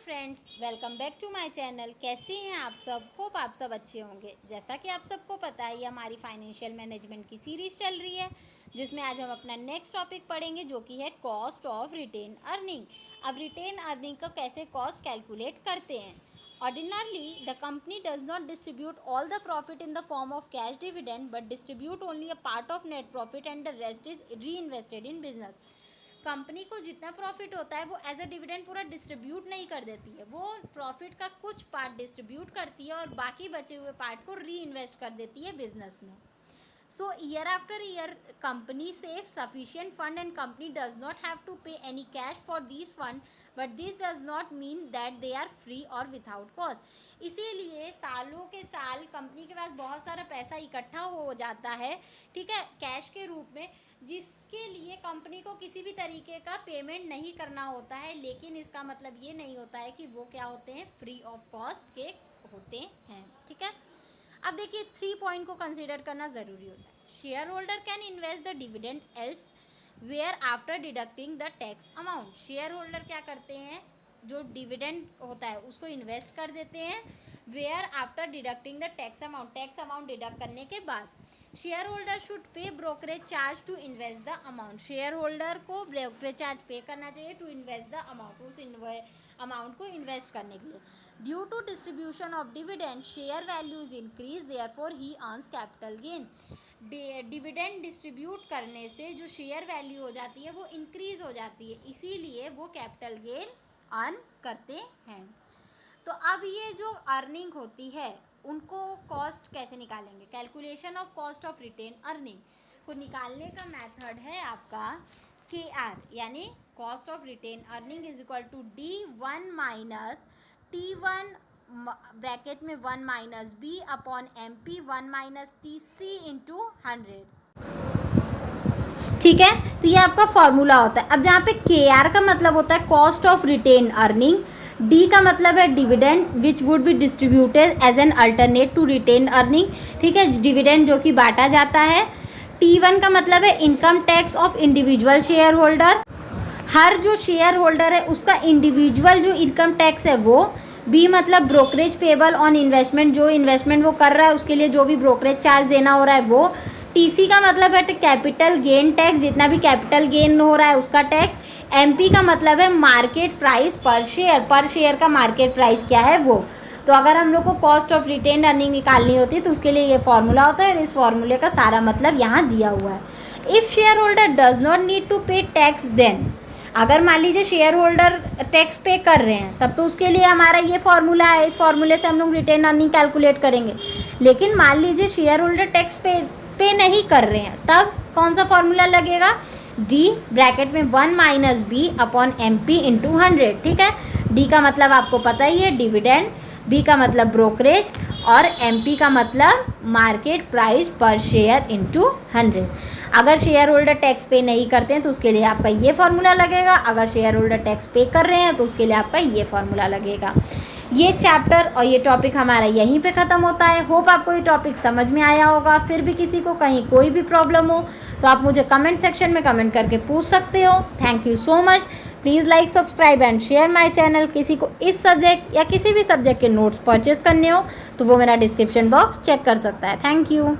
Friends, welcome back to my channel. कैसे हैं आप सब? होप आप सब अच्छे होंगे। जैसा कि आप सबको पता है, ये हमारी फाइनेंशियल मैनेजमेंट की सीरीज़ चल रही है, जिसमें आज हम अपना नेक्स्ट टॉपिक पढ़ेंगे, जो कि है कॉस्ट ऑफ रिटेन अर्निंग। अब रिटेन अर्निंग का कैसे कॉस्ट कैलकुलेट करते हैं। Ordinarily, the company does not distribute all the profit in the form of cash dividend, but distribute only a part of net profit and the rest is reinvested in business. Company को जितना profit होता है वो as a dividend पूरा distribute नहीं कर देती है, वो प्रॉफिट का कुछ पार्ट डिस्ट्रीब्यूट करती है और बाकी बचे हुए पार्ट को री इन्वेस्ट कर देती है बिजनेस में। So year after year, company saves sufficient fund and company does not have to pay any cash for these fund, but this does not mean that they are free or without cost. इसीलिए सालों के साल company के पास बहुत सारा पैसा इकट्ठा हो जाता है, ठीक है, कैश के रूप में, जिसके लिए कंपनी को किसी भी तरीके का पेमेंट नहीं करना होता है। लेकिन इसका मतलब ये नहीं होता है कि वो क्या होते हैं, फ्री ऑफ कॉस्ट के होते हैं, ठीक है। अब देखिए 3 पॉइंट को कंसीडर करना ज़रूरी होता है। Shareholder can invest the dividend elsewhere after deducting the tax amount. Shareholder क्या करते हैं, जो डिविडेंड होता है उसको इन्वेस्ट कर देते हैं where after deducting the tax amount deduct करने के बाद। Shareholder should pay brokerage charge to invest the amount. Shareholder को ब्रोकरेज चार्ज पे करना चाहिए टू इन्वेस्ट द अमाउंट, उस अमाउंट को इन्वेस्ट करने के लिए। Due to distribution of dividend share values increase, therefore he earns capital gain. Dividend distribute करने से जो शेयर वैल्यू हो जाती है वो इंक्रीज हो जाती है, इसीलिए वो कैपिटल गेन अर्न करते हैं। तो अब ये जो अर्निंग होती है उनको कॉस्ट कैसे निकालेंगे। Calculation of cost of retained earning को निकालने का मेथड है आपका KR, यानी cost of retained earning is equal to D1 minus T1 bracket में 1 minus B upon MP 1 minus TC into 100, ठीक है। तो ये आपका फॉर्मूला होता है। अब जहाँ पे KR का मतलब होता है cost of retained earning, D का मतलब है dividend which would be distributed as an alternate to retained earning, ठीक है, डिविडेंड जो कि बांटा जाता है। T1 का मतलब है income tax of individual shareholder, हर जो शेयर होल्डर है उसका इंडिविजुअल जो इनकम टैक्स है वो। B मतलब ब्रोकरेज पेबल ऑन इन्वेस्टमेंट, जो इन्वेस्टमेंट वो कर रहा है उसके लिए जो भी ब्रोकरेज चार्ज देना हो रहा है वो। TC का मतलब है कैपिटल गेन टैक्स, जितना भी कैपिटल गेन हो रहा है उसका टैक्स। MP का मतलब है मार्केट प्राइस पर शेयर का मार्केट प्राइस क्या है वो। तो अगर हम लोग को कॉस्ट ऑफ रिटेन अर्निंग निकालनी होती है तो उसके लिए ये फॉर्मूला होता है और इस फॉर्मूले का सारा मतलब यहाँ दिया हुआ है। If shareholder does not need to pay tax then, अगर मान लीजिए शेयर होल्डर टैक्स पे कर रहे हैं तब तो उसके लिए हमारा ये फॉर्मूला है, इस फॉर्मूले से हम लोग रिटेन अर्निंग कैलकुलेट करेंगे। लेकिन मान लीजिए शेयर होल्डर टैक्स पे नहीं कर रहे हैं, तब कौन सा फॉर्मूला लगेगा, D ब्रैकेट में 1 minus B upon MP into 100, ठीक है। D का मतलब आपको पता ही है डिविडेंड, B का मतलब ब्रोकरेज और MP का मतलब मार्केट प्राइस पर शेयर इंटू 100। अगर शेयर होल्डर टैक्स पे नहीं करते हैं तो उसके लिए आपका ये फॉर्मूला लगेगा, अगर शेयर होल्डर टैक्स पे कर रहे हैं तो उसके लिए आपका ये फॉर्मूला लगेगा। ये चैप्टर और ये टॉपिक हमारा यहीं पे ख़त्म होता है। होप आपको ये टॉपिक समझ में आया होगा। फिर भी किसी को कहीं कोई भी प्रॉब्लम हो तो आप मुझे कमेंट सेक्शन में कमेंट करके पूछ सकते हो। Thank you so much. Please like, subscribe and share my channel. किसी को इस सब्जेक्ट या किसी भी सब्जेक्ट के नोट्स परचेज करने हो तो वो मेरा डिस्क्रिप्शन बॉक्स चेक कर सकता है। Thank you.